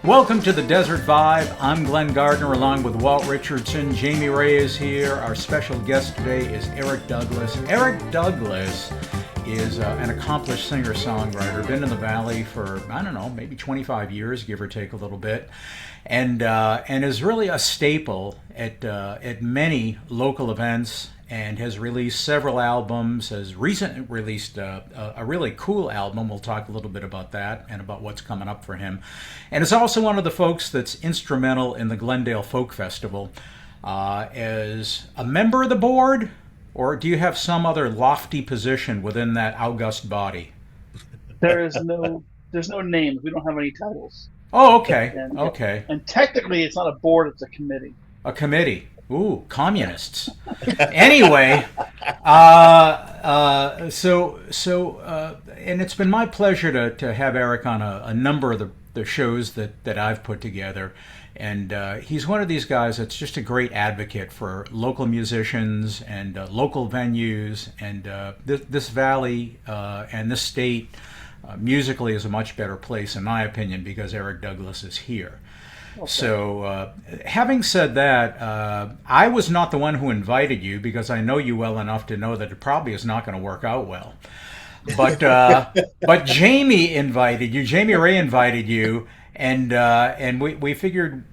Welcome to the Desert Vibe. I'm Glenn Gardner along with Walt Richardson. Jamie Ray is here. Our special guest today is Eric Douglas. Eric Douglas is an accomplished singer-songwriter. Been in the Valley for, I don't know, maybe 25 years, give or take a little bit. And is really a staple at many local events, and has released several albums, has recently released a really cool album. We'll talk a little bit about that and about what's coming up for him. And is also one of the folks that's instrumental in the Glendale Folk Festival. As a member of the board, or do you have some other lofty position within that august body? There's no names. We don't have any titles. Oh, okay. And Okay. and technically, it's not a board; it's a committee. A committee. Ooh, communists. Anyway, and it's been my pleasure to have Eric on a number of the shows that I've put together. And he's one of these guys that's just a great advocate for local musicians and local venues. And this valley and this state musically is a much better place, in my opinion, because Eric Douglas is here. Okay. So, having said that, I was not the one who invited you because I know you well enough to know that it probably is not going to work out well. But Jamie invited you. Jamie Ray invited you, and we figured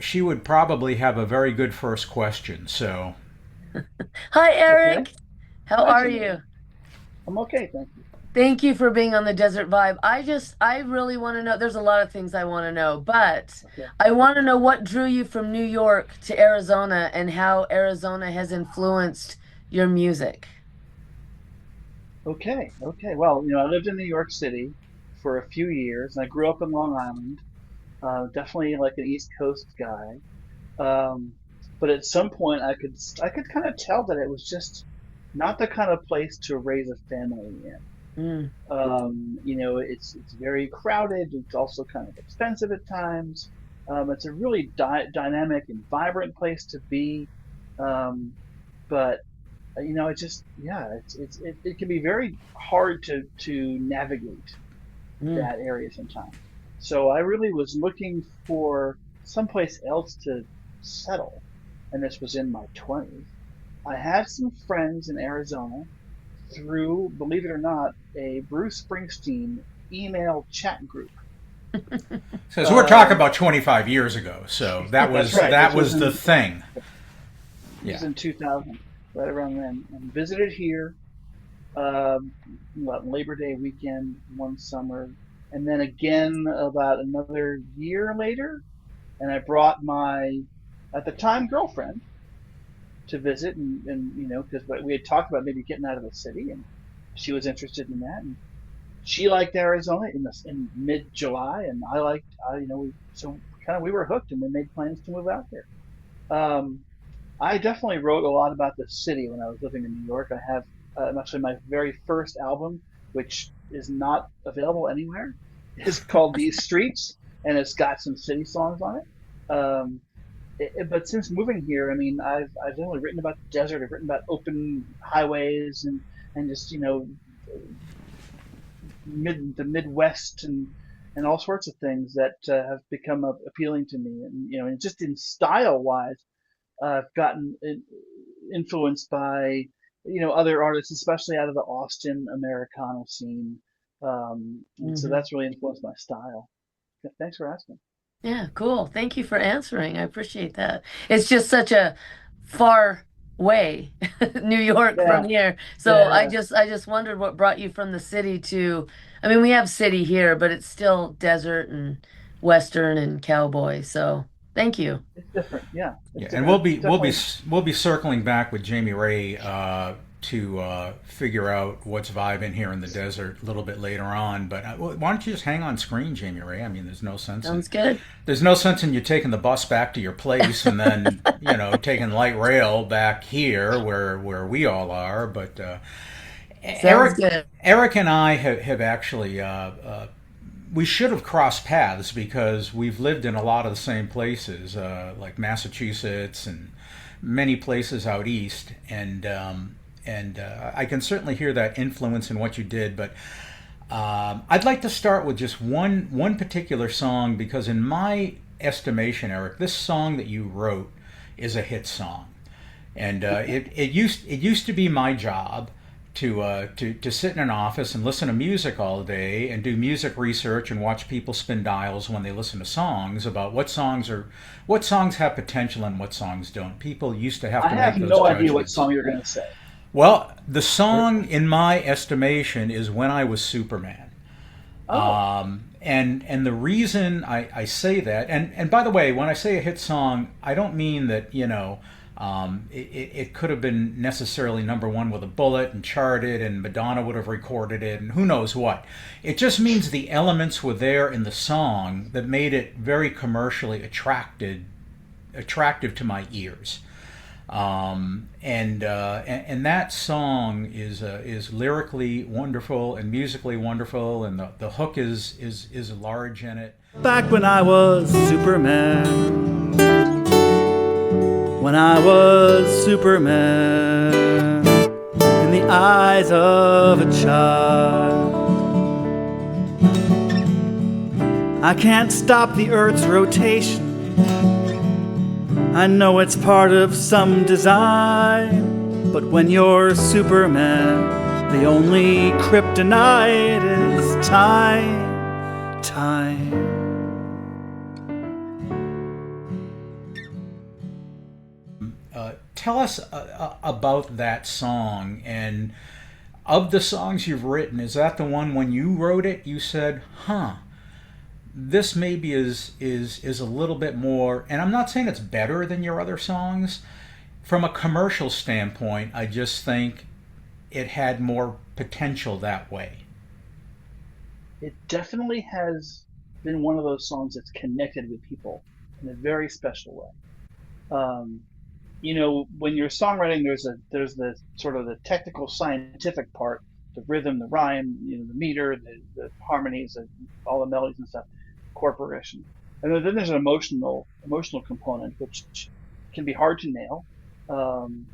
she would probably have a very good first question. So, hi Eric, Okay. how Hi, are Jimmy. you? I'm okay, thank you. Thank you for being on the Desert Vibe. I really want to know. There's a lot of things I want to know, but Okay. I want to know what drew you from New York to Arizona and how Arizona has influenced your music. Okay. Well, I lived in New York City for a few years, and I grew up in Long Island. Definitely like an East Coast guy. Um, but at some point, I could kind of tell that it was just not the kind of place to raise a family in. Mm, It's very crowded. It's also kind of expensive at times. It's a really dynamic and vibrant place to be, um, but it just it can be very hard to navigate mm. that area sometimes. So I really was looking for someplace else to settle, and this was in my 20s. I had some friends in Arizona through, believe it or not, a Bruce Springsteen email chat group. so we're talking Um, about 25 years ago. So that that's was right. that was the thing. This was Yeah. in 2000, right around then, and visited here um, Labor Day weekend one summer, and then again about another year later, and I brought my, at the time, girlfriend to visit, and because we had talked about maybe getting out of the city, and she was interested in that, and she liked Arizona in mid July, and I liked, so kind of we were hooked, and we made plans to move out there. Um, I definitely wrote a lot about the city when I was living in New York. I have actually my very first album, which is not available anywhere, is called These Streets, and it's got some city songs on it. But since moving here, I mean, I've definitely written about the desert. I've written about open highways and just the Midwest and all sorts of things that have become appealing to me. And just in style wise, I've gotten influenced by other artists, especially out of the Austin Americana scene. And so Hmm. that's really influenced my style. Yeah, thanks for asking. Yeah, cool. Thank you for answering. I appreciate that. It's just such a far way, New York from Yeah, here. So I yeah. just I just wondered what brought you from the city to, I mean, we have city here, but it's still desert and western and cowboy. So thank you. It's different. Yeah, it's Yeah, and different. Definitely. we'll be circling back with Jamie Ray to figure out what's vibing here in the desert a little bit later on. But why don't you just hang on screen, Jamie Ray? I mean, Sounds good. there's no sense in you taking the bus back to your place and then taking light rail back here where we all are. But Sounds Eric good. Eric and I have actually we should have crossed paths because we've lived in a lot of the same places, like Massachusetts and many places out east, and I can certainly hear that influence in what you did. But I'd like to start with just one particular song because, in my estimation, Eric, this song that you wrote is a hit song, and it used to be my job to sit in an office and listen to music all day and do music research and watch people spin dials when they listen to songs about what songs have potential and what songs don't. People used to have I to have make those no idea what judgments. song you're going to say. Well, the song, in my estimation, is "When I Was Superman." Oh, And the reason I say that, and by the way, when I say a hit song, I don't mean that, it could have been necessarily number one with a bullet and charted, and Madonna would have recorded it, and who knows what. It just means the elements were there in the song that made it very commercially attractive to my ears. And that song is lyrically wonderful and musically wonderful, and the hook is large in it. Back when I was Superman, when I was Superman, in the eyes of a child, I can't stop the Earth's rotation. I know it's part of some design, but when you're Superman, the only kryptonite is time, time. Tell us about that song, and of the songs you've written, is that the one when you wrote it you said, "Huh, this maybe is a little bit more," and I'm not saying it's better than your other songs. From a commercial standpoint, I just think it had more potential that way. it definitely has been one of those songs that's connected with people in a very special way. Um, when you're songwriting, there's the sort of the technical scientific part, the rhythm, the rhyme, the meter, the harmonies, all the melodies and stuff, chord progression. And then there's an emotional component which can be hard to nail. Um,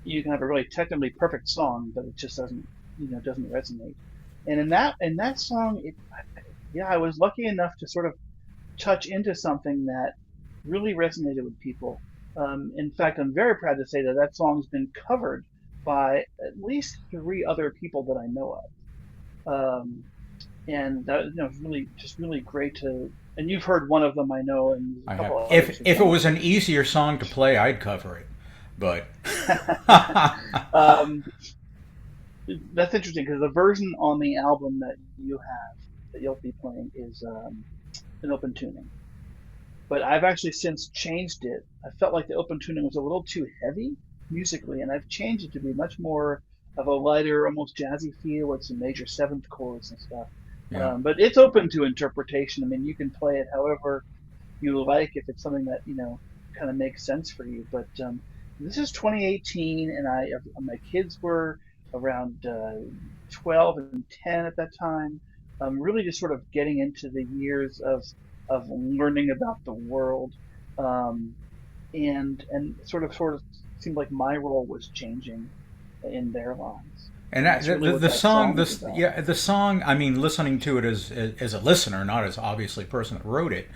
you can have a really technically perfect song, but it just doesn't resonate. And in that song, yeah, I was lucky enough to sort of touch into something that really resonated with people. In fact, I'm very proud to say that that song's been covered by at least three other people that I know of. And that is really just really great to. And you've heard one of them, I know, and there's a I have. couple of others If who've it done was an easier song to play, I'd cover it. But it. That's interesting because the version on the album that you'll be playing is an open tuning. But I've actually since changed it. I felt like the open tuning was a little too heavy musically, and I've changed it to be much more of a lighter, almost jazzy feel with some major seventh chords and stuff. yeah. But it's open to interpretation. I mean, you can play it however you like if it's something that kind of makes sense for you. But this is 2018, and my kids were around 12 and 10 at that time. Really just sort of getting into the years of learning about the world, um, and sort of seemed like my role was changing in their lives, And and that, that's really what the that song, song is this about. yeah, the song. I mean, listening to it as a listener, not as obviously a person that wrote it.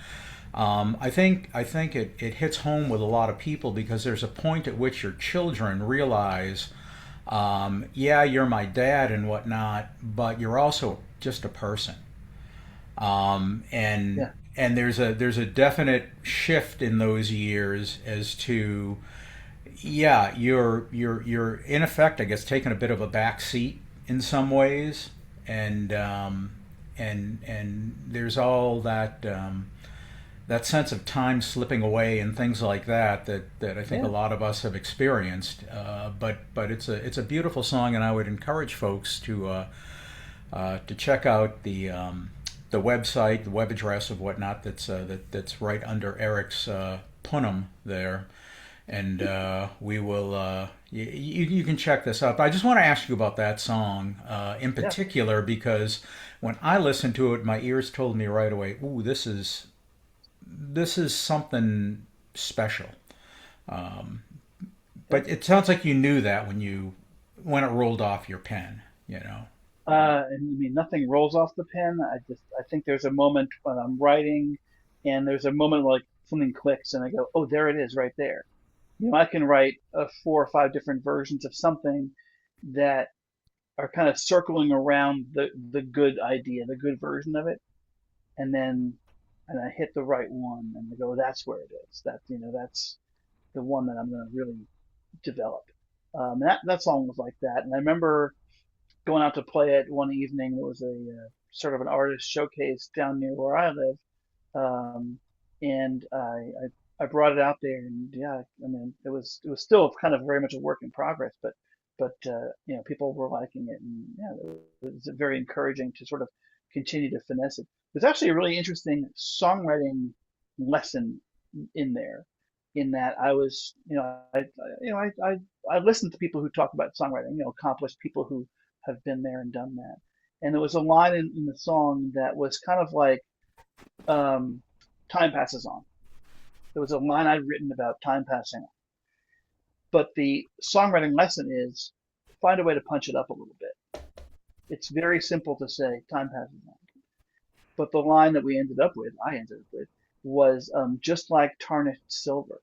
I think it hits home with a lot of people because there's a point at which your children realize, yeah, you're my dad and whatnot, but you're also just a person. Um, and Yeah, and there's a definite shift in those years as to, yeah, you're in effect, I guess, taking a bit of a back seat in some ways, and and there's all that sense of time slipping away and things like that I think a yeah, lot of us have experienced. But it's a beautiful song, and I would encourage folks to check out the website, the web address of whatnot. That's right under Eric's punum there, and we will. You can check this out. But I just want to ask you about that song in yeah. particular because when I listened to it, my ears told me right away, "Ooh, this is something special." Um, but it sounds like you knew that when it rolled off your pen. You know. And I mean, nothing rolls off the pen. I think there's a moment when I'm writing, and there's a moment like something clicks, and I go, oh, there it is, right there. I can write 4 or 5 different versions of something that are kind of circling around the good idea, the good version of it, and then and I hit the right one, and I go, that's where it is. That's the one that I'm going to really develop. That song was like that, and I remember going out to play it one evening. There was a sort of an artist showcase down near where I live, um, and I brought it out there, and yeah, I mean, it was still kind of very much a work in progress, but people were liking it, and yeah, it was very encouraging to sort of continue to finesse it. There's actually a really interesting songwriting lesson in there, in that I was, I listened to people who talk about songwriting, accomplished people who have been there and done that. And there was a line in the song that was kind of like, um, time passes on. There was a line I'd written about time passing on. But the songwriting lesson is find a way to punch it up a little bit. It's very simple to say time passes on. But the line that I ended up with, was just like tarnished silver.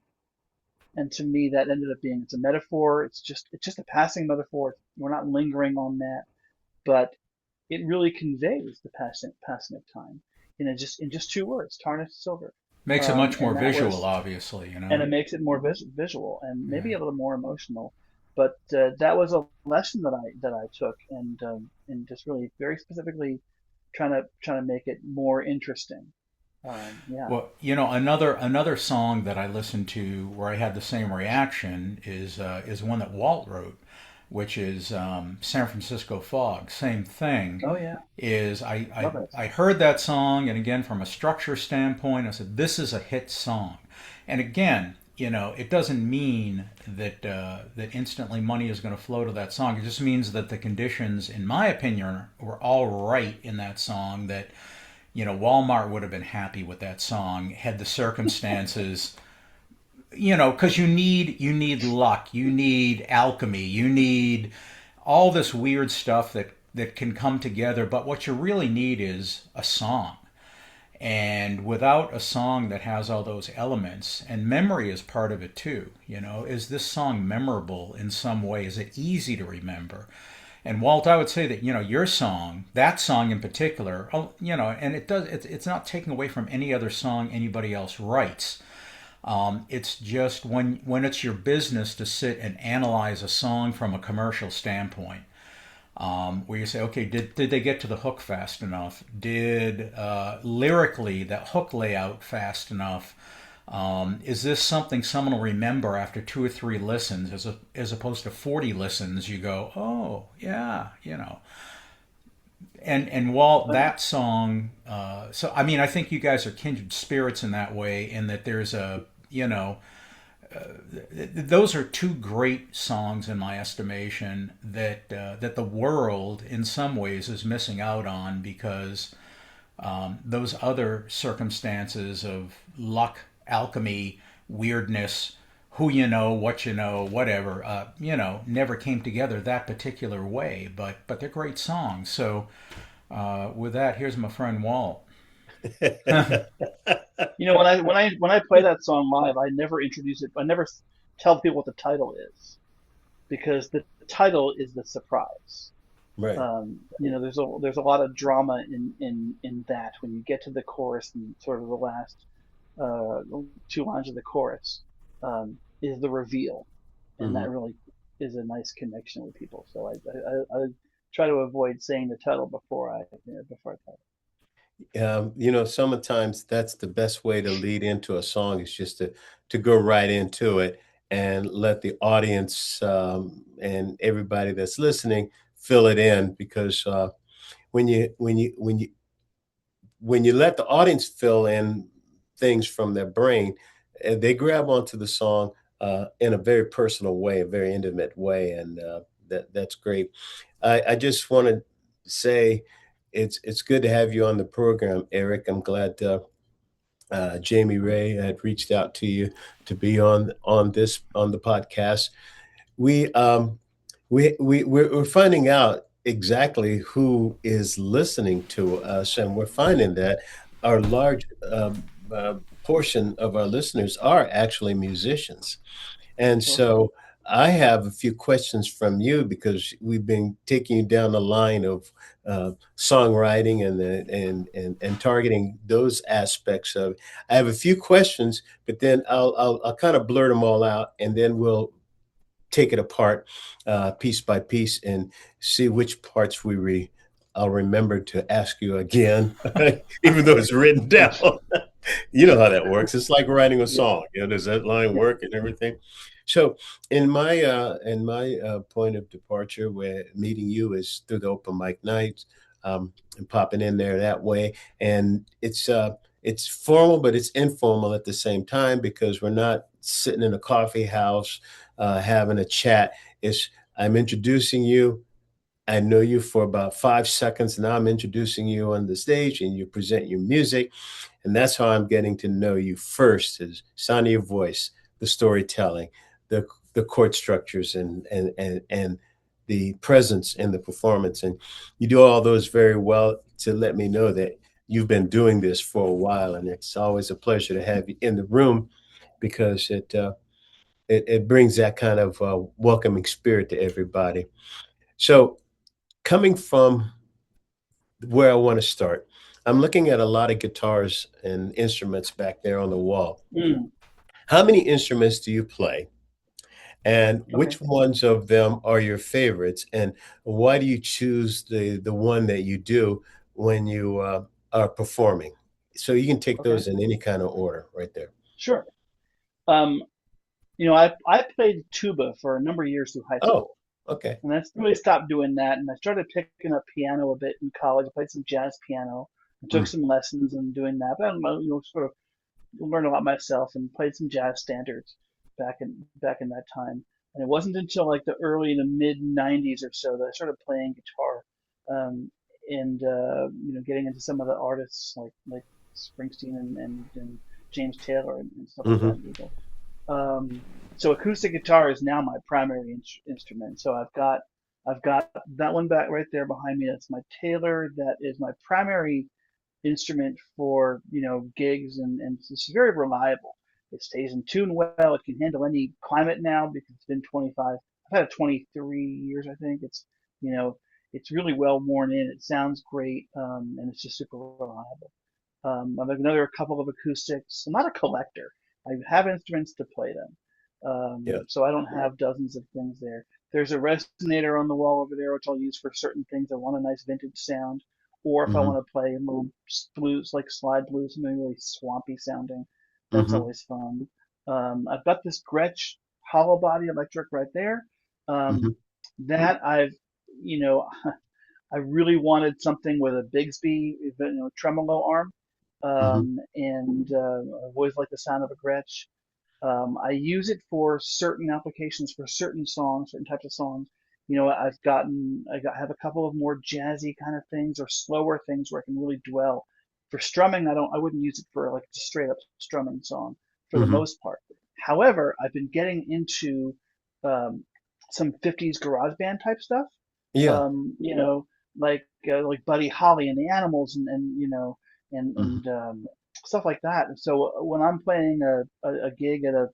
And to me, that ended up being, it's a metaphor. It's just a passing metaphor. We're not lingering on that, but it really conveys the passing of time in just 2 words, tarnished silver. Makes it much more And that visual, was obviously, and it makes it more visual and maybe Yeah. a little more emotional. But that was a lesson that I took, and just really very specifically trying to make it more interesting. Yeah. Well, another song that I listened to where I had the same reaction is one that Walt wrote, which is San Francisco Fog. Same thing. Oh yeah. Is Love it. I heard that song, and again from a structure standpoint, I said this is a hit song, and again. It doesn't mean that instantly money is going to flow to that song. It just means that the conditions, in my opinion, were all right in that song. That Walmart would have been happy with that song had the circumstances, because you need luck, you need alchemy, you need all this weird stuff that can come together. But what you really need is a song. And without a song that has all those elements, and memory is part of it too, is this song memorable in some way? Is it easy to remember? And Walt, I would say that your song, that song in particular, and it's not taking away from any other song anybody else writes. It's just when it's your business to sit and analyze a song from a commercial standpoint, where you say, okay, did they get to the hook fast enough? Did lyrically that hook layout fast enough? Is this something someone will remember after 2 or 3 listens, as opposed to 40 listens? You go, oh yeah. And Walt, that song. So I mean, I think you guys are kindred spirits in that way, in that there's those are 2 great songs in my estimation that the world in some ways is missing out on, because those other circumstances of luck, alchemy, weirdness, who what whatever, never came together that particular way. But they're great songs. So with that, here's my friend Walt. When I play that song live, I never introduce it. I never tell people what the title is, because the title is the surprise. Right. There's a lot of drama in that when you get to the chorus, and sort of the last 2 lines of the chorus, is the reveal, and Hmm. that really is a nice connection with people. So I try to avoid saying the title before I tell it. Sometimes that's the best way to lead into a song, is just to go right into it and let the audience, and everybody that's listening fill it in, because when you when you when you when you let the audience fill in things from their brain, they grab onto the song in a very personal way, a very intimate way, and that's great. I just want to say it's good to have you on the program, Eric. I'm glad Jamie Ray had reached out to you to be on the podcast. We we're finding out exactly who is listening to us, and we're finding that our large portion of our listeners are actually musicians. And Sure. so I have a few questions from you because we've been taking you down the line of songwriting and targeting those aspects of. I have a few questions, but then I'll kind of blurt them all out, and then we'll take it apart piece by piece and see which parts I'll remember to ask you again, even though it's written down. You know how that works. It's like writing a Yeah. song. You know, does that line Yeah. work and everything? So, in my point of departure, where meeting you is through the open mic nights, and popping in there that way, and it's formal, but it's informal at the same time because we're not sitting in a coffee house having a chat. It's I'm introducing you. I know you for about 5 seconds. Now I'm introducing you on the stage, and you present your music, and that's how I'm getting to know you first: is sound of your voice, the storytelling, the chord structures, and the presence in the performance. And you do all those very well to let me know that you've been doing this for a while, and it's always a pleasure to have you in the room because it brings that kind of welcoming spirit to everybody. So, coming from where I want to start, I'm looking at a lot of guitars and instruments back there on the wall. Mm, How many instruments do you play? And okay. which ones of them are your favorites? And why do you choose the one that you do when you are performing? So you can take Okay. those in any kind of order right there. Sure. Um, I played tuba for a number of years through high Oh, school, okay. and that's really stopped doing that. And I started picking up piano a bit in college. I played some jazz piano. I took Mm, some lessons and doing that. But I don't know, sort of learned a lot myself and played some jazz standards back in that time. And it wasn't until like the early to mid '90s or so that I started playing guitar, and getting into some of the artists like Springsteen and James Taylor and stuff like that. hmm So acoustic guitar is now my primary instrument. So I've got that one back right there behind me. That's my Taylor. That is my primary instrument for gigs, and it's very reliable. It stays in tune well. It can handle any climate now because it's been 25. I've had it 23 years, I think. You know it's really well worn in. It sounds great, and it's just super reliable. I have another couple of acoustics. I'm not a collector. I have instruments to play them. Yeah. So I don't have dozens of things there. There's a resonator on the wall over there, which I'll use for certain things. I want a nice vintage sound, or if I hmm want to play a little blues, like slide blues, something really swampy sounding, that's hmm always fun. I've got this Gretsch hollow body electric right there. hmm Um, that you know, I really wanted something with a Bigsby, tremolo arm, hmm and I've always liked the sound of a Gretsch. I use it for certain applications, for certain songs, certain types of songs. Have a couple of more jazzy kind of things or slower things where I can really dwell. For strumming, I wouldn't use it for like a straight up strumming song for the hmm most part. However, I've been getting into um, some 50s garage band type stuff. Yeah. Um, you know, like Buddy Holly and the Animals, hmm and stuff like that. And so when I'm playing a gig at a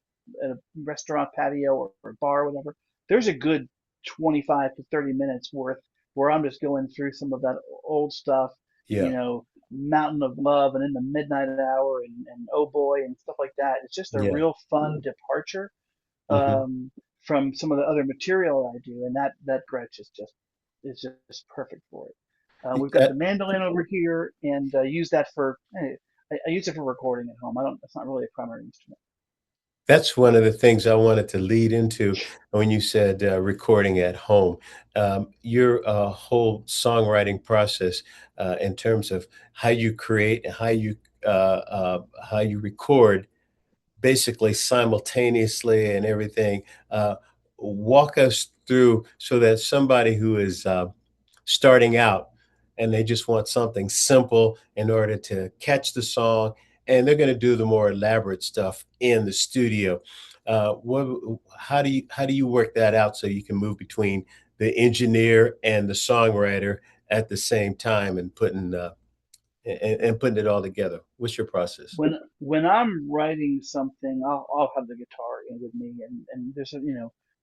restaurant patio or bar or whatever, there's a good 25 to 30 minutes worth where I'm just going through some of that old stuff, Yeah. Mountain of Love and In the Midnight Hour and Oh Boy and stuff like that. It's just a Yeah. real fun departure hmm um, from some of the other material I do, and that Gretsch is just perfect for it. We've got the mandolin over here, and use that for I use it for recording at home. I don't. It's not really a primary instrument. That's one of the things I wanted to lead into when you said recording at home. Your whole songwriting process, in terms of how you create and how you record, basically simultaneously and everything. Walk us through so that somebody who is starting out and they just want something simple in order to catch the song, and they're going to do the more elaborate stuff in the studio. What, how do you work that out so you can move between the engineer and the songwriter at the same time and putting it all together? What's your process? When I'm writing something, I'll have the guitar in with me, and there's a,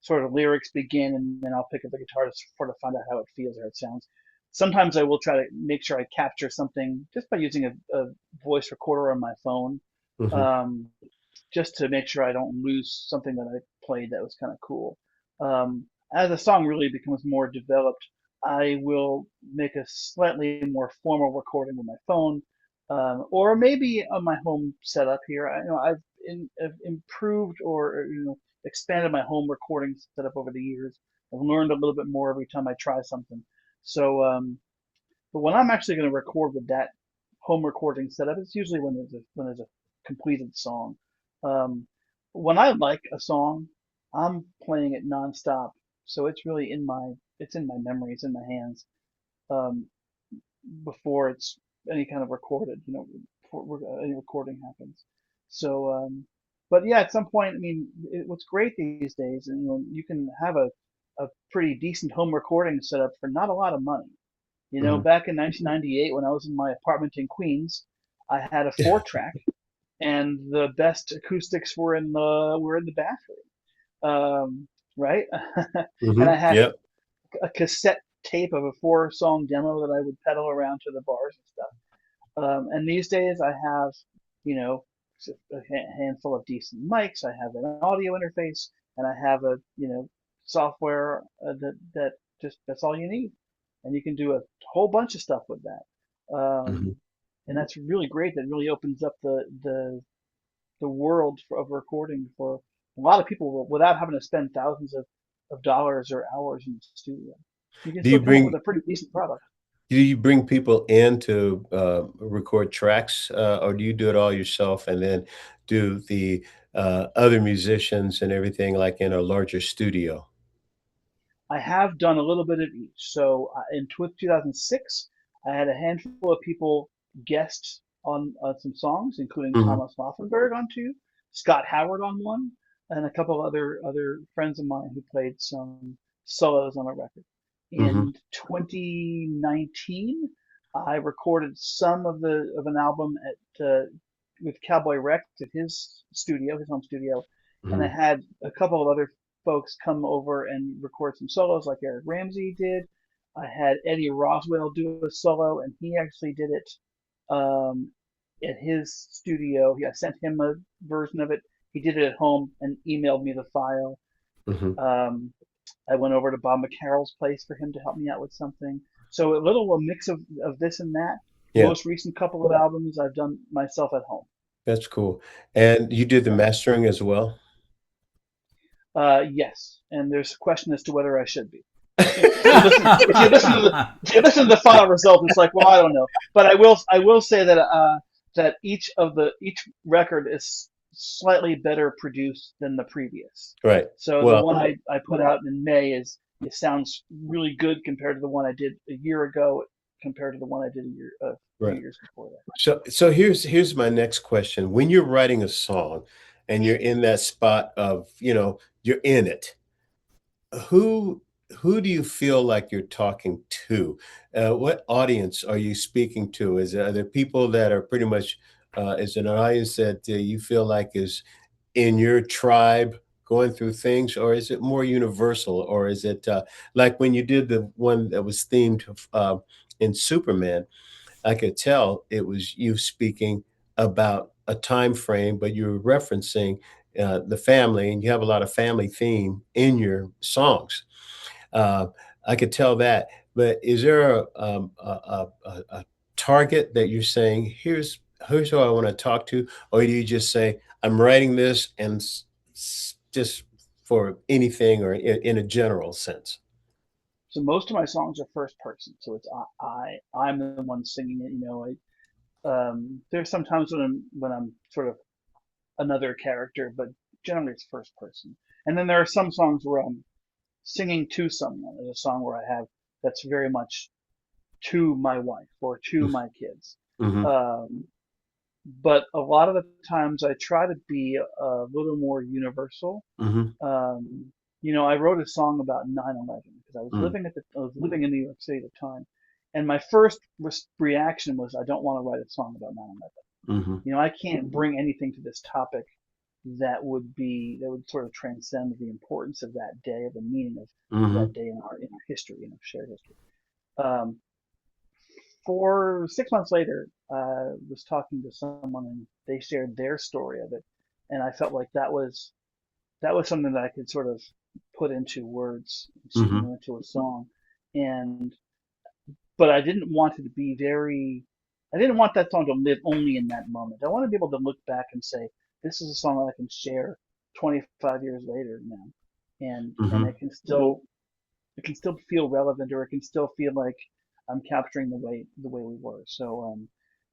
sort of lyrics begin, and then I'll pick up the guitar to sort of find out how it feels or how it sounds. Sometimes I will try to make sure I capture something just by using a voice recorder on my phone, Hmm. um, just to make sure I don't lose something that I played that was kind of cool. As a song really becomes more developed, I will make a slightly more formal recording with my phone, or maybe on my home setup here. I've improved or expanded my home recording setup over the years. I've learned a little bit more every time I try something. So, but when I'm actually going to record with that home recording setup, it's usually when there's a completed song. Um, when I like a song, I'm playing it nonstop, so it's really it's in my memory, it's in my hands, um, before it's any kind of recorded, before any recording happens. So, but yeah, at some point, I mean, what's great these days, and you can have a pretty decent home recording setup for not a lot of money. Hmm. Back in 1998, when I was in my apartment in Queens, I had a 4-track, and the best acoustics were in the bathroom, right? And Hmm. I had Yep. a cassette tape of a 4-song demo that I would pedal around to the bars and stuff. And these days, I have, you know, a handful of decent mics. I have an audio interface, and I have software that's all you need, and you can do a whole bunch of stuff with that. Hmm. And that's really great. That really opens up the world of recording for a lot of people without having to spend thousands of dollars or hours in the studio. You can Do still you come up with bring a pretty decent product. do you bring people in to record tracks, or do you do it all yourself and then do the other musicians and everything like in a larger studio? I have done a little bit of each. So in 2006, I had a handful of people guest on some songs, including Hmm. Thomas Laufenberg on two, Scott Howard on one, and a couple other friends of mine who played some solos on a record. Hmm. In 2019, I recorded some of an album at with Cowboy Rex at his home studio, and I Hmm. had a couple of other folks come over and record some solos like Eric Ramsey did. I had Eddie Roswell do a solo, and he actually did it um, at his studio. I sent him a version of it. He did it at home and emailed me the file. Hmm. Um, I went over to Bob McCarroll's place for him to help me out with something. So a mix of this and that. Yeah, Most recent couple of albums I've done myself at home. that's cool. And you did the Yeah. mastering as well? Yes, and there's a question as to whether I should be. If you listen to the final result, it's like, well, I don't know, but I will say that each record is slightly better produced than the previous. Right. So the Well, one I put out in May it sounds really good compared to the one I did a year ago, compared to the one I did a few right. years before that. So here's my next question. When you're writing a song and you're in that spot of, you're in it, who who do you feel like you're talking to? What audience are you speaking to? Are there people that are pretty much is it an audience that you feel like is in your tribe going through things, or is it more universal, or is it like when you did the one that was themed in Superman? I could tell it was you speaking about a time frame, but you were referencing the family, and you have a lot of family theme in your songs. Uh, I could tell that. But is there a target that you're saying, here's who I want to talk to, or do you just say, I'm writing this and just for anything or in a general sense? So most of my songs are first person, so it's I'm the one singing it. There's sometimes when I'm sort of another character, but generally it's first person. And then there are some songs where I'm singing to someone. There's a song where I have that's very much to my wife or to my kids. Mm-hmm. Um, but a lot of the times I try to be a little more universal. Mm-hmm. I wrote a song about 9/11 because I was Mm. living in New York City at the time, and my first reaction was, I don't want to write a song about 9/11. Mm-hmm. You know, I can't bring anything to this topic that would sort of transcend the importance of that day, of the meaning of Mm-hmm. that day in our history, shared history. Um, for 6 months later, I was talking to someone and they shared their story of it, and I felt like that was something that I could sort of put into words, Mm-hmm. into a song, and but I didn't want it to be very. I didn't want that song to live only in that moment. I want to be able to look back and say, this is a song that I can share 25 years later now, and Mm-hmm. it can still feel relevant, or it can still feel like I'm capturing the way we were. So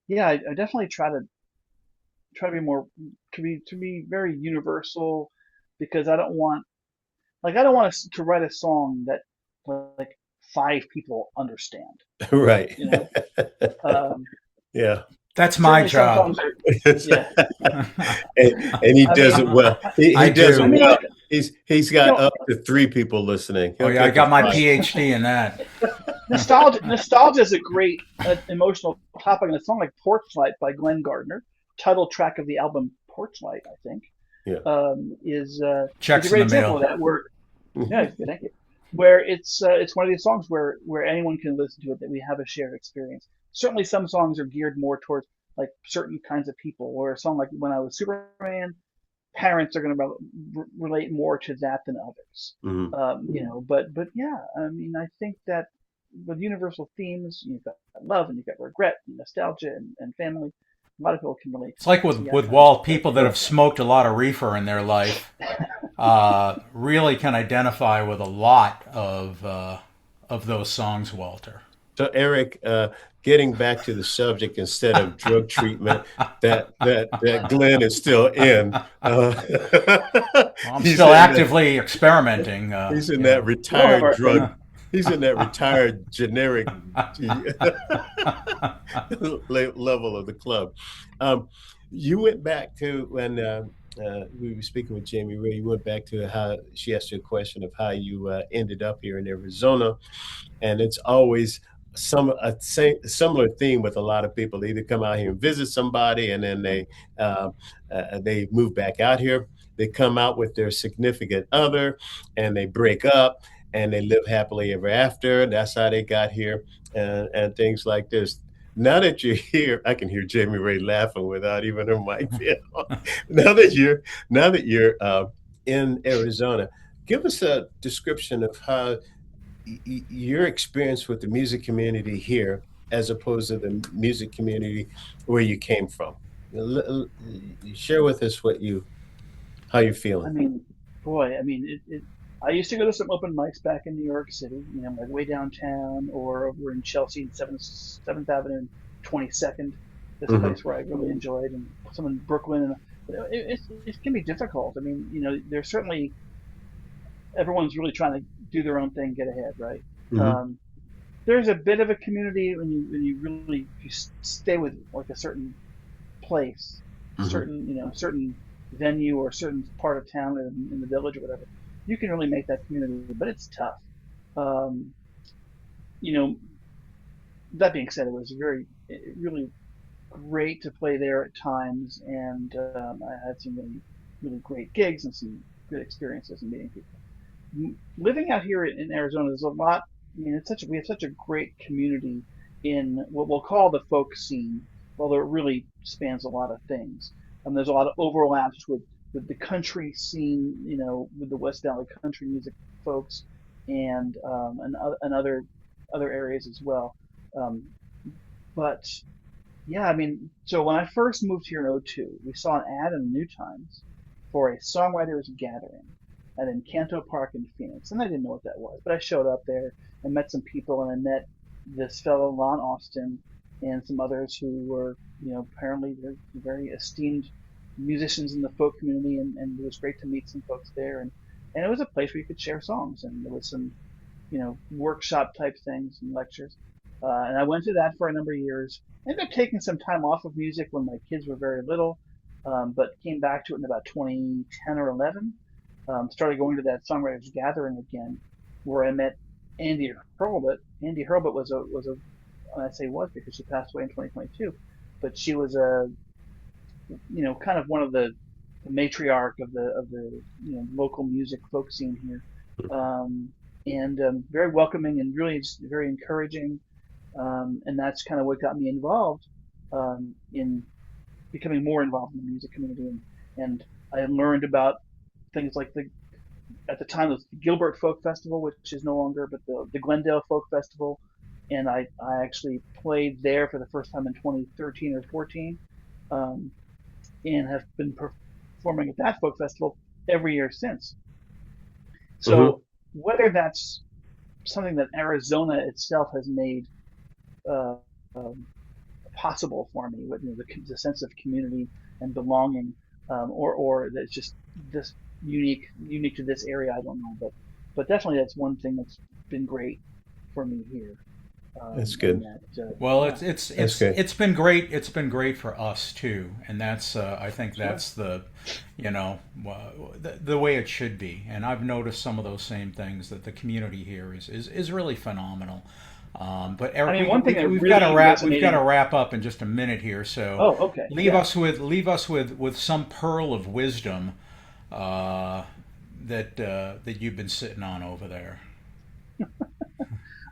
yeah, I definitely try to be more to be very universal, because I don't want to write a song that like five people understand. Right. You know, um, Yeah. That's my certainly some job. songs are. Yeah, And he I does mean, it well. He I does I it do. mean, well. like He's you got know, up to three people listening. Oh He'll yeah, I pick a got my fight. PhD in that. nostalgia is a great emotional topic, and a song like "Porch Light" by Glenn Gardner, title track of the album "Porch Light," I think, Yeah. is a Checks in great the example of mail. that. Where Yeah, thank you. Where it's one of these songs where anyone can listen to it, that we have a shared experience. Certainly, some songs are geared more towards like certain kinds of people. Or a song like "When I Was Superman," parents are going to relate more to that than others. Mhm. But yeah, I mean, I think that with universal themes, you've got love and you've got regret and nostalgia and family. A lot of people can relate It's to like that. So with yeah, I with try to Walt, try to people that go have for smoked a lot of reefer in their life really can identify with a lot of those songs, Walter. So Eric, getting back to the subject instead of drug treatment that Glenn is still in. Well, I'm He's still in that actively experimenting. he's in You that know. We all have retired our drug. thing. He's in that retired generic level of the club. Um, you went back to when we were speaking with Jamie Ray. You went back to how she asked you a question of how you ended up here in Arizona, and it's always similar theme with a lot of people. They either come out here and visit somebody, and then they move back out here. They come out with their significant other, and they break up, and they live happily ever after. That's how they got here, and things like this. Now that you're here, I can hear Jamie Ray laughing without even her mic being on. Now that you're in Arizona, give us a description of how your experience with the music community here as opposed to the music community where you came from. Share with us how you're I feeling. mean, boy, I mean, I used to go to some open mics back in New York City, like way downtown, or over in Chelsea and Seventh Avenue and 22nd. This Hmm. place where I really enjoyed, and some in Brooklyn, and it can be difficult. I mean, there's certainly everyone's really trying to do their own thing, get ahead, right? Hmm. Um, there's a bit of a community when you really if you stay with like a certain place, Hmm. certain venue or certain part of town in the village or whatever, you can really make that community. But it's tough. Um, you know, that being said, it was really great to play there at times, and I had some really great gigs and some good experiences in meeting people. Living out here in Arizona is a lot. I mean, we have such a great community in what we'll call the folk scene, although it really spans a lot of things. There's a lot of overlaps with the country scene, with the West Valley country music folks, and other areas as well. Um, but yeah, I mean, so when I first moved here in '02, we saw an ad in the New Times for a songwriters gathering at Encanto Park in Phoenix, and I didn't know what that was, but I showed up there and met some people, and I met this fellow Lon Austin and some others who were, apparently they're very esteemed musicians in the folk community, and it was great to meet some folks there, and it was a place where you could share songs, and there was some, workshop type things and lectures. And I went to that for a number of years. Ended up taking some time off of music when my kids were very little, but came back to it in about 2010 or 11. Started going to that songwriters gathering again, where I met Andy Hurlbut. Andy Hurlbut was a I say was because she passed away in 2022, but she was a kind of one of the matriarch of the local music folk scene here, and very welcoming and really just very encouraging, and that's kind of what got me involved in becoming more involved in the music community, and I learned about things like the at the time it was the Gilbert Folk Festival, which is no longer, but the Glendale Folk Festival, and I actually played there for the first time in 2013 or 14, um, and have been performing at that folk festival every year since. Hmm. So whether that's something that Arizona itself has made uh, um, possible for me, with the sense of community and belonging, or that's just this unique to this area, I don't know, but definitely that's one thing that's been great for me here, That's and good. that Well, yeah, That's good. it's been great. It's been great for us too, and that's I think sure. that's the, the way it should be. And I've noticed some of those same things that the community here is really phenomenal. But I Eric, mean, one thing that we've got to really wrap resonated. up in just a minute here. So Oh, okay, yeah. leave us with some pearl of wisdom uh, that you've been sitting on over there.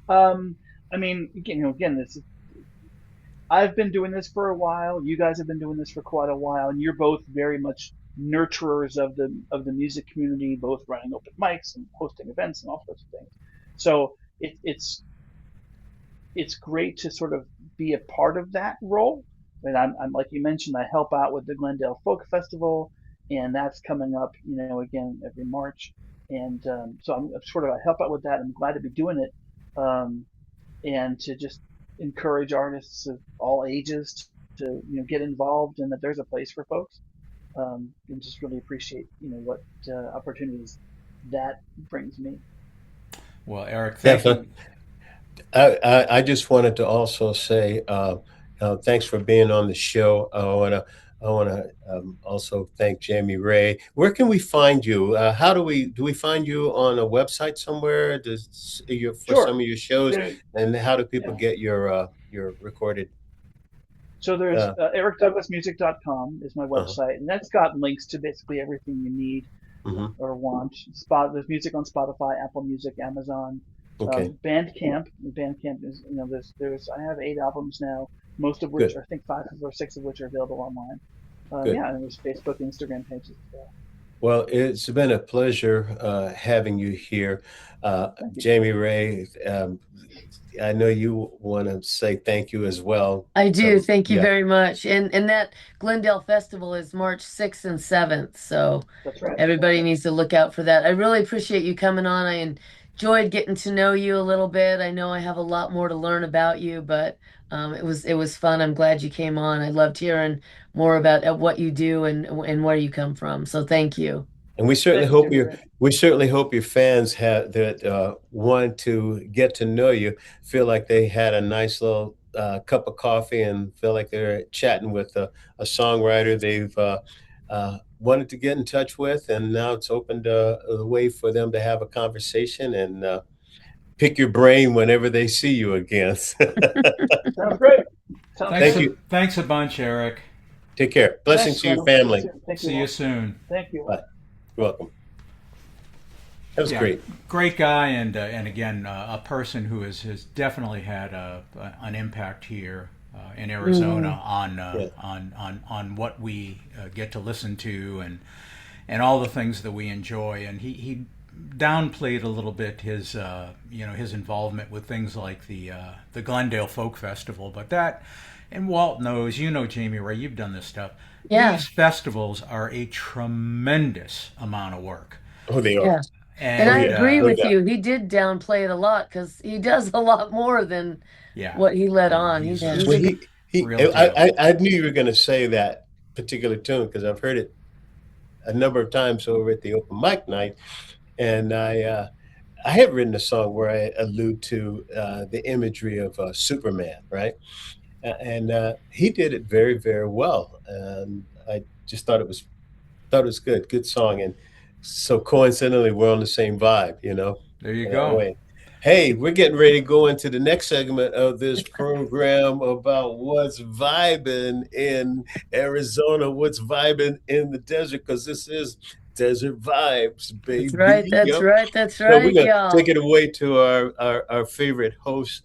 Um, I mean, again, this I've been doing this for a while. You guys have been doing this for quite a while, and you're both very much nurturers of the music community, both running open mics and hosting events and all sorts of things. So it's great to sort of be a part of that role. And I'm like you mentioned, I help out with the Glendale Folk Festival, and that's coming up, again every March. And so I'm sort of I help out with that. I'm glad to be doing it, and to just encourage artists of all ages to get involved, and that there's a place for folks. And just really appreciate what opportunities that brings me. Well, Eric, thank you. Definitely. I just wanted to also say thanks for being on the show. I want to also thank Jamie Ray. Where can we find you? How do we find you on a website somewhere? For some Sure. of your shows, There, and how do people yeah. get your recorded? So there's Uh, ericdouglasmusic.com is my uh website, and that's got links to basically everything you need hmm. or want. There's music on Spotify, Apple Music, Amazon, Okay, Bandcamp. Bandcamp is there's I have 8 albums now, most of which good, I think 5 or 6 of which are available online. good. Yeah, and there's Facebook, Instagram pages as well. Well, it's been a pleasure having you here, Thank you. Jamie Ray. I know you want to say thank you as well. I do. So, Thank you yeah, very much. And that Glendale Festival is March 6th and 7th, so That's right. That's everybody right. needs to look out for that. I really appreciate you coming on. I enjoyed getting to know you a little bit. I know I have a lot more to learn about you, but it was fun. I'm glad you came on. I loved hearing more about what you do and where you come from. So thank you. and Thank you, Jimmy Ray. we certainly hope your fans have that want to get to know you, feel like they had a nice little cup of coffee and feel like they're chatting with a songwriter they've wanted to get in touch with, and now it's opened a way for them to have a conversation and pick your brain whenever they see you again. Sounds great. Sounds Thank you. Thanks a bunch, Eric. Take care. Blessings Thanks, to your Randall. See you family. soon. Thank you See you all. soon. Thank you Bye. all. You're welcome. That was Yeah, great. great guy, and again, a person who has definitely had an impact here in Arizona Mm. Yeah. on what we get to listen to and all the things that we enjoy. And he downplayed a little bit his his involvement with things like the Glendale Folk Festival, but that. And Walt knows, Jamie Ray, you've done this stuff. Yeah, These festivals are a tremendous amount of work. Oh, they are. yeah. And Oh, I And yeah. agree No with doubt. you. He did downplay it a lot because he does a lot more than yeah, what he let on. he's a He's Well, a good. real deal. I knew you were going to say that particular tune because I've heard it a number of times over at the open mic night, and I have written a song where I allude to the imagery of Superman, right? And he did it very, very well, and I just thought it was good song, and so coincidentally, we're on the same vibe, There you in that go. way. Hey, we're getting ready to go into the next segment of this program about what's vibing in Arizona, what's vibing in the desert, because this is Desert Vibes, That's baby. right. That's Yep. right. That's So we're right, going to take y'all. it away to our favorite host,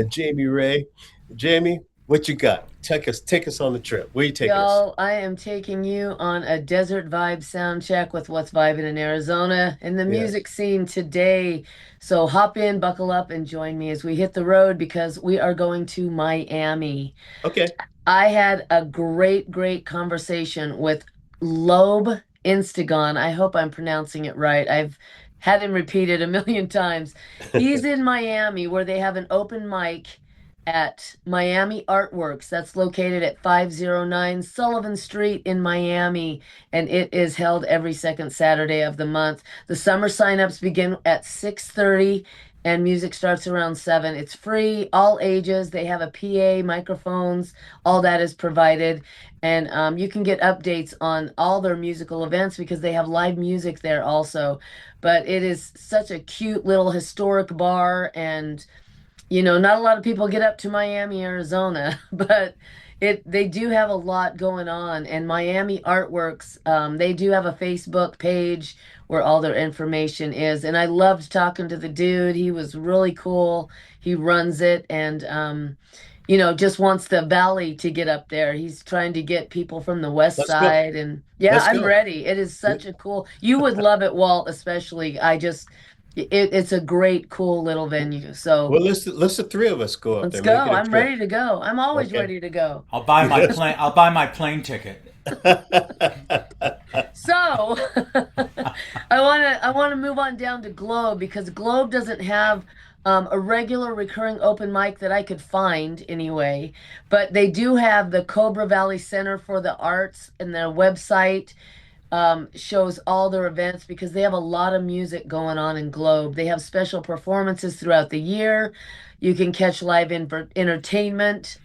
Jamie Ray. Jamie, what you got? Take us on the trip. Where you taking us? Y'all, I am taking you on a desert vibe sound check with what's vibing in Arizona and the Yes. music scene today. So hop in, buckle up, and join me as we hit the road because we are going to Miami. Okay. I had a great, great conversation with Loeb Instagon. I hope I'm pronouncing it right. I've had him repeated a million times. He's in Miami where they have an open mic at Miami Artworks. That's located at 509 Sullivan Street in Miami, and it is held every second Saturday of the month. The summer signups begin at 6:30 and music starts around 7. It's free, all ages. They have a PA, microphones, all that is provided. And you can get updates on all their musical events because they have live music there also. But it is such a cute little historic bar, and not a lot of people get up to Miami, Arizona, but they do have a lot going on. And Miami Artworks, they do have a Facebook page where all their information is. And I loved talking to the dude. He was really cool. He runs it and just wants the valley to get up there. He's trying to get people from the west Let's go. side. And yeah, Let's I'm go. ready. It is such a cool, you would love it, Walt, especially. It's a great, cool little venue. So Well, let's the three of us go up let's there. Make go. it a I'm trip. ready to go. I'm always Okay. ready to go. I'll buy my plane ticket. So I want to move on down to Globe because Globe doesn't have a regular recurring open mic that I could find anyway, but they do have the Cobra Valley Center for the Arts, and their website shows all their events because they have a lot of music going on in Globe. They have special performances throughout the year. You can catch live entertainment.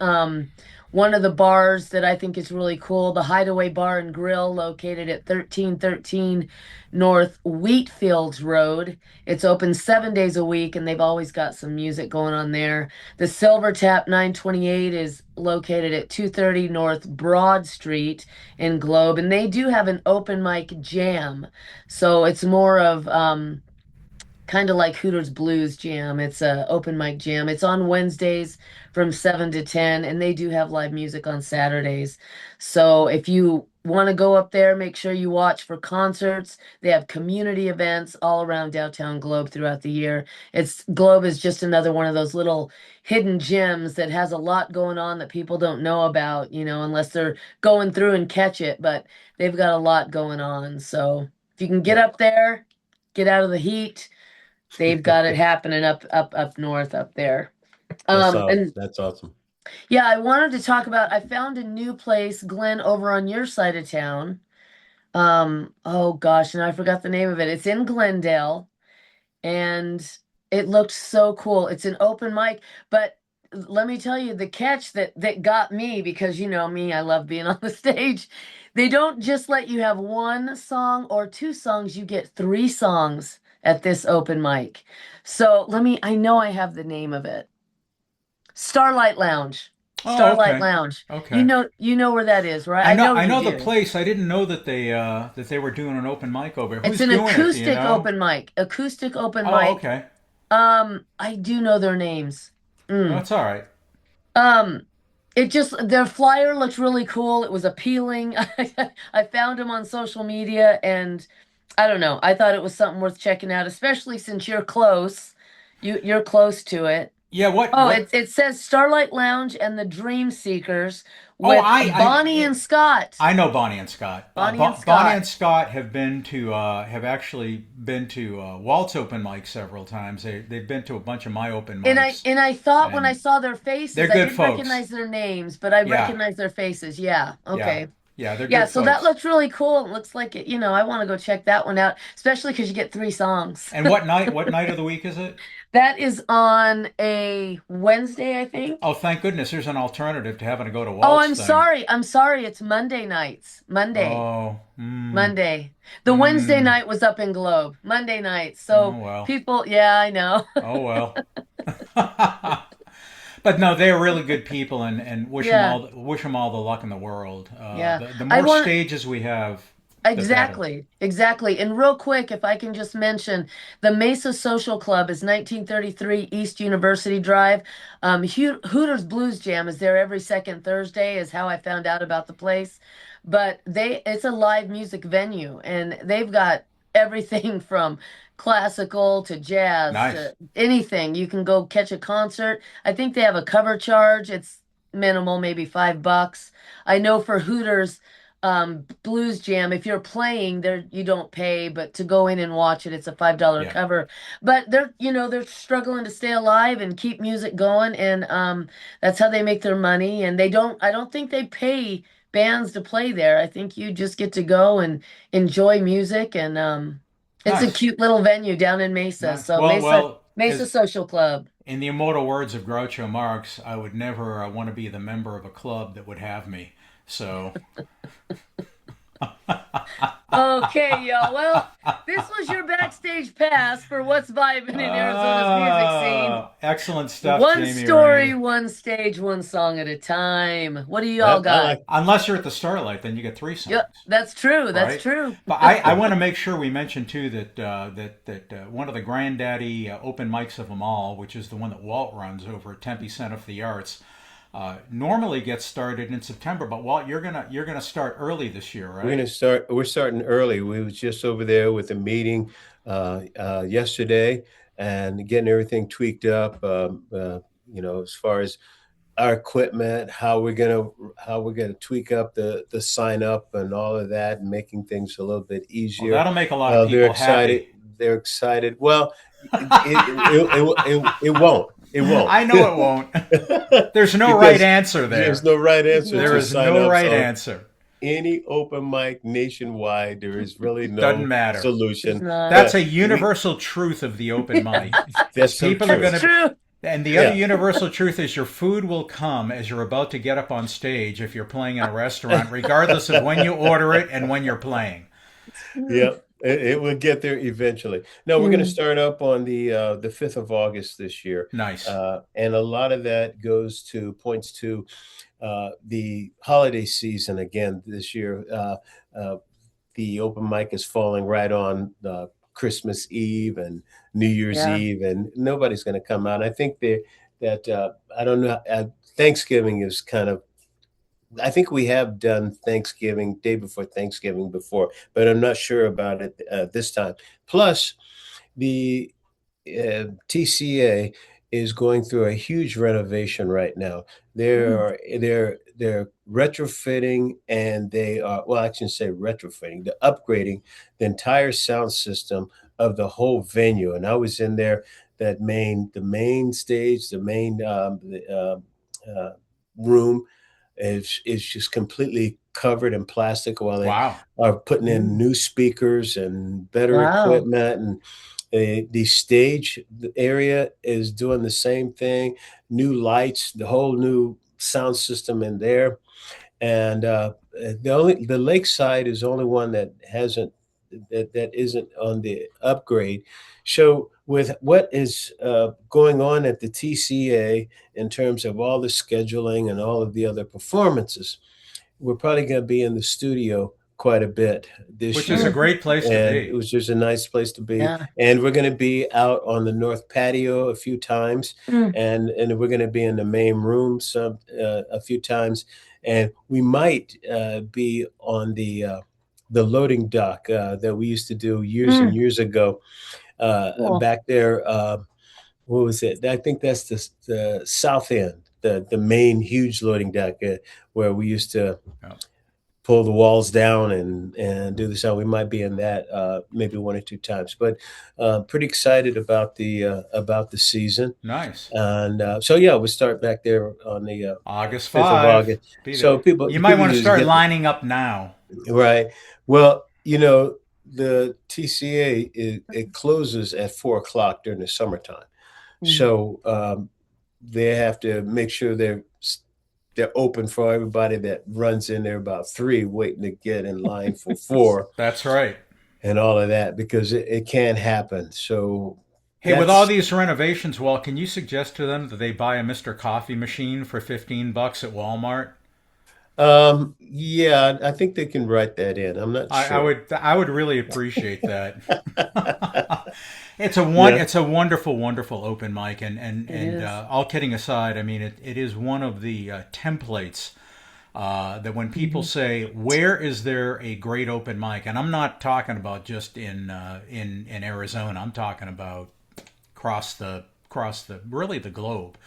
One of the bars that I think is really cool, the Hideaway Bar and Grill, located at 1313 North Wheatfields Road. It's open 7 days a week, and they've always got some music going on there. The Silver Tap 928 is located at 230 North Broad Street in Globe, and they do have an open mic jam. So it's more of kind of like Hooters Blues Jam. It's a open mic jam. It's on Wednesdays from 7 to 10, and they do have live music on Saturdays. So if you want to go up there, make sure you watch for concerts. They have community events all around downtown Globe throughout the year. It's Globe is just another one of those little hidden gems that has a lot going on that people don't know about, unless they're going through and catch it, but they've got a lot going on. So if you can get up there, get out of the heat, they've got it happening up north up there. And That's awesome. yeah, I wanted to talk about, I found a new place, Glenn, over on your side of town. Oh gosh, and I forgot the name of it. It's in Glendale, and it looked so cool. It's an open mic, but let me tell you the catch that got me, because you know me, I love being on the stage. They don't just let you have one song or two songs, you get three songs at this open mic. So I know I have the name of it. Starlight Lounge. Oh, Starlight okay. Lounge. You Okay. know you know where that is, right? I know I you know the do. place. I didn't know that they were doing an open mic over here. It's Who's an doing it? Do you acoustic know? open mic. Acoustic open Oh, mic. okay. I do know their names. No, Mm. it's all right. Um, it just their flyer looked really cool. It was appealing. I found them on social media, and I don't know. I thought it was something worth checking out, especially since you're close. You're close to it. Yeah. Oh, What? it says Starlight Lounge and the Dream Seekers Oh, with Bonnie and Scott. I know Bonnie and Scott. Bonnie and Bonnie and Scott. Scott have actually been to Walt's open mic several times. They've been to a bunch of my open And I mics, and I thought when I and saw their they're faces, I good didn't folks. recognize their names, but I Yeah. recognized their faces. Yeah. Yeah. Okay. Yeah, they're Yeah, good so that folks. looks really cool. It looks like it, I want to go check that one out, especially because you get 3 songs. And what night? What night of the week is it? That is on a Wednesday, I think. Oh, thank goodness, there's an alternative to having to go to Oh, Walt's I'm thing. sorry. I'm sorry. It's Monday nights. Monday. Oh, Monday. The Wednesday mm, night was up in Globe. Monday night. oh So well, people, yeah, I know. oh well. But no, they're really good people, and Yeah. wish them all the luck in the world. Yeah. The I more want stages we have, the better. Exactly, exactly. And real quick, if I can just mention, the Mesa Social Club is 1933 East University Drive. Hooters Blues Jam is there every second Thursday, is how I found out about the place. But it's a live music venue, and they've got everything from classical to jazz Nice. to anything. You can go catch a concert. I think they have a cover charge. It's minimal, maybe $5. I know for Hooters blues jam, if you're playing there you don't pay, but to go in and watch it, it's a $5 Yeah. cover. But they're struggling to stay alive and keep music going, and that's how they make their money. And I don't think they pay bands to play there. I think you just get to go and enjoy music. And it's a Nice. cute little venue down in Mesa. Nice. So Well, Mesa as Social Club. in the immortal words of Groucho Marx, I would never want to be the member of a club that would have me. So, Okay, y'all. Well, this was your backstage pass for what's vibing in Arizona's music scene. excellent stuff, One Jamie story, Ray. one stage, one song at a time. What do you all I got? like. Unless you're at the Starlight, then you get three Yep, songs, that's true. That's right? true. But I want to make sure we mention too that one of the granddaddy open mics of them all, which is the one that Walt runs over at Tempe Center for the Arts, normally gets started in September. But Walt, you're gonna start early this year, We're right? gonna start. We're starting early. We was just over there with a meeting yesterday and getting everything tweaked up. As far as our equipment, how we're gonna tweak up the sign up and all of that, and making things a little bit Well, easier. that'll make a lot of They're people excited. happy. They're excited. Well, it won't. It won't. I know it won't. There's no right Because answer there's there. no right There's answer There to not. is no signups right on answer. any open mic nationwide. There is really Doesn't no matter. There's solution. not. That's But a we universal truth of the open mic. Is that's so people are true. going That's to, true. and the other Yeah. universal truth is your food will come as you're about to get up on stage if you're playing in a restaurant, regardless of when you order it and when you're playing. Mm, Yeah. It will get there eventually. No, we're going to mm, start up on the 5th of August this year. Nice. And a lot of that points to the holiday season again this year. Uh, the open mic is falling right on Christmas Eve and New Year's yeah. Eve, and nobody's going to come out. I think that I don't know. Thanksgiving is kind of. I think we have done Thanksgiving day before Thanksgiving before, but I'm not sure about it this time. Plus, the TCA is going through a huge renovation right now. Mm, They're retrofitting, and they are, well, I shouldn't say retrofitting, they're upgrading the entire sound system of the whole venue. And I was in there, the main stage, uh, room is just completely covered in plastic while they Wow. are putting in mm. new speakers and better Wow. equipment. And the stage area is doing the same thing. New lights, the whole new sound system in there, and the lakeside is the only one that hasn't that isn't on the upgrade. So with what is going on at the TCA in terms of all the scheduling and all of the other performances, we're probably going to be in the studio quite a bit this Which is a year, Mm, great place to and it be. was just a nice place to be. yeah. And we're going to be out on the north patio a few times, Mm, and we're going to be in the main room a few times, and we might be on the loading dock that we used to do years and mm. years ago Cool. back there. What was it? I think that's the south end, the main huge loading dock where we used to Yeah. pull the walls down and do the sound. We might be in that maybe one or two times, but pretty excited about the season. Nice. And so yeah, we'll start back there on the August 5th of 5. August. Be there. So people You might people want to just start get lining up now. right. Well, the TCA it closes at 4 o'clock during the summertime, so they have to make sure they're open for everybody that runs in there about 3, waiting to get in line for 4, That's right. and all of that, because it can happen. So Hey, with all that's these renovations, Walt, can you suggest to them that they buy a Mr. Coffee machine for $15 at Walmart? yeah, I think they can write that in. I'm not I sure. would I would really appreciate that. Yeah. It's a wonderful wonderful open mic, It is. all kidding aside, I mean it is one of the templates that when people say where is there a great open mic, and I'm not talking about just in Arizona, I'm talking about across the really the globe.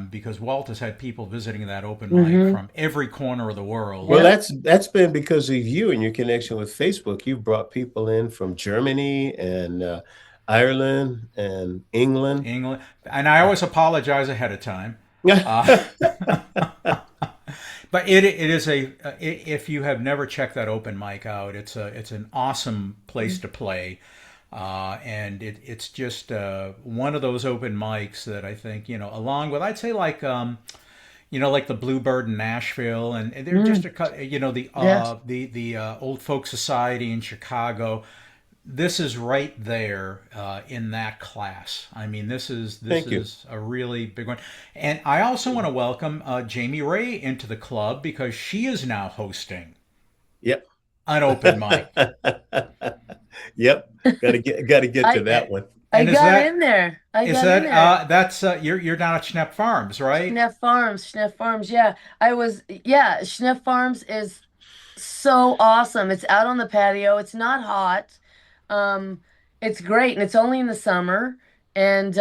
Because Walt has had people visiting that open mic Mm-hmm. from every corner of the world. Well, Yep. that's been because of you and your connection with Facebook. You've brought people in from Germany and Ireland and England. England, and I always apologize ahead of time. Uh, but it is if you have never checked that open mic out, it's an awesome place to play. And it's just one of those open mics that I think, along with, I'd say, like like the Bluebird in Nashville, and they're just Mm. Yes. the Old Folk Society in Chicago. This is right there in that class. I mean, this Thank you. is a really big one. And I also want to welcome Jamie Ray into the club because she is now hosting Yep. an open mic. Yep. Got to get to I that one. I And got in there. I is got in there. that that's you're down at Schnepp Farms, right? Schneff Farms. Yeah, Yeah, Schneff Farms is so awesome. It's out on the patio. It's not hot. Um, it's great, and it's only in the summer. And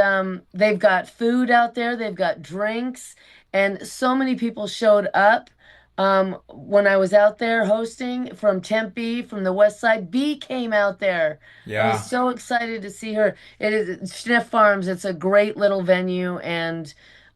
they've got food out there. They've got drinks, and so many people showed up. When I was out there hosting from Tempe, from the west side, B came out there. I was Yeah. so excited to see her. It is Schneff Farms. It's a great little venue, and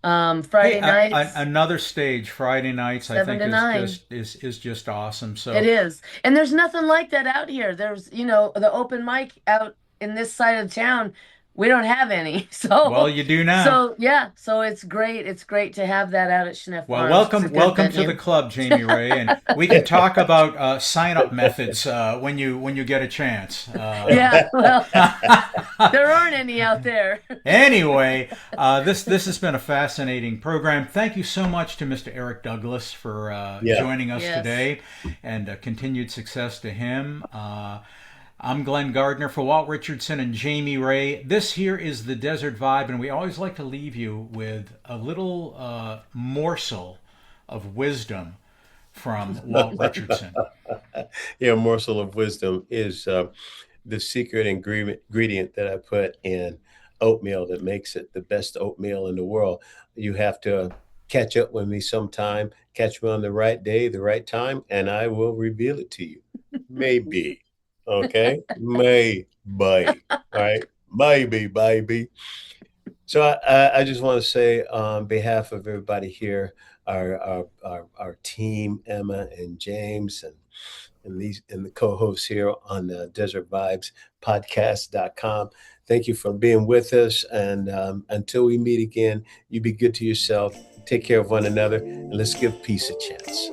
Hey, Friday nights, another stage Friday nights I seven think to nine. is just awesome. It So, is. And there's nothing like that out here. There's, the open mic out in this side of town. We don't have any. well, you do now. So yeah, so it's great. It's great to have that out at Schneff Well, Farms. It's a good welcome to the venue. club, Jamie Ray, and we can talk about sign up methods when you get a chance. Yeah, well, there aren't any out there. Anyway, this has been a fascinating program. Thank you so much to Mr. Eric Douglas for Yeah. joining us Yes. today, and continued success to him. I'm Glenn Gardner for Walt Richardson and Jamie Ray. This here is the Desert Vibe, and we always like to leave you with a little morsel of wisdom from Walt Richardson. Yeah, morsel of wisdom is the secret ingredient that I put in oatmeal that makes it the best oatmeal in the world. You have to catch up with me sometime, catch me on the right day, the right time, and I will reveal it to you. Maybe. Okay? Maybe. All right? Maybe, baby. So I just want to say on behalf of everybody here, our team, Emma and James and the co-hosts here on the Desert Vibes podcast.com. Thank you for being with us. And until we meet again, you be good to yourself. Take care of one another, and let's give peace a chance.